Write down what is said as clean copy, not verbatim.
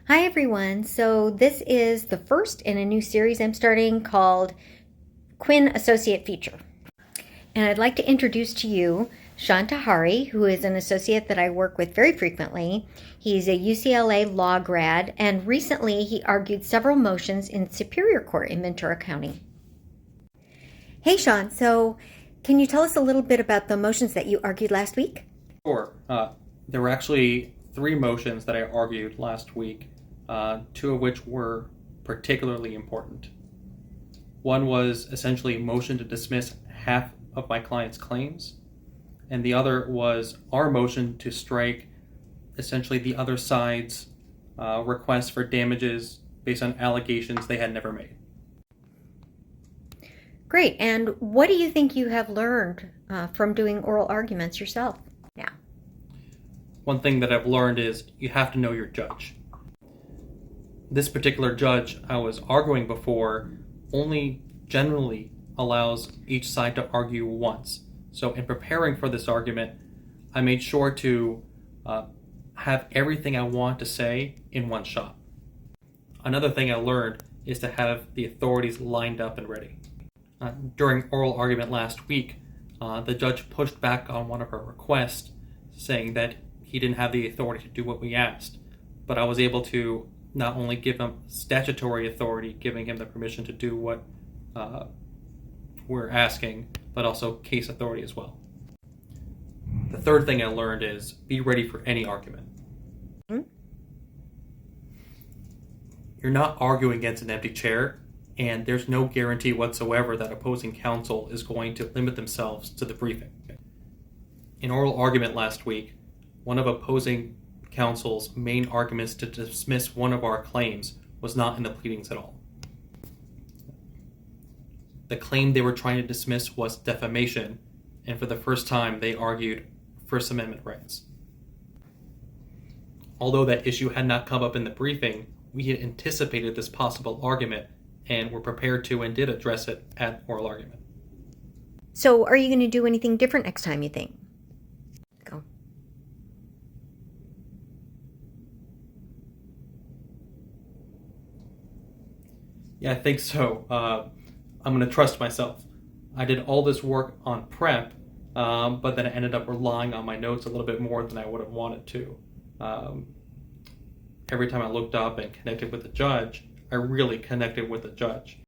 Hi everyone. So this is the first in a new series I'm starting called Quinn Associate Feature. And I'd like to introduce to you Sean Taheri, who is an associate that I work with very frequently. He's a UCLA law grad, and recently he argued several motions in Superior Court in Ventura County. Hey Sean, so can you tell us a little bit about the motions that you argued last week? Sure. There were actually three motions that I argued last week, two of which were particularly important. One was essentially a motion to dismiss half of my client's claims, and the other was our motion to strike essentially the other side's request for damages based on allegations they had never made. Great. And what do you think you have learned from doing oral arguments yourself now? One thing that I've learned is you have to know your judge. This particular judge I was arguing before only generally allows each side to argue once. So in preparing for this argument, I made sure to have everything I want to say in one shot. Another thing I learned is to have the authorities lined up and ready. During oral argument last week, the judge pushed back on one of our requests, saying that he didn't have the authority to do what we asked. But I was able to not only give him statutory authority, giving him the permission to do what we're asking, but also case authority as well. The third thing I learned is be ready for any argument. You're not arguing against an empty chair, and there's no guarantee whatsoever that opposing counsel is going to limit themselves to the briefing. In oral argument last week, one of opposing counsel's main arguments to dismiss one of our claims was not in the pleadings at all. The claim they were trying to dismiss was defamation, and for the first time they argued First Amendment rights. Although that issue had not come up in the briefing, we had anticipated this possible argument and were prepared to and did address it at oral argument. So are you going to do anything different next time, you think? Go. Yeah, I think so. I'm going to trust myself. I did all this work on prep, but then I ended up relying on my notes a little bit more than I would have wanted to. Every time I looked up and connected with the judge, I really connected with the judge.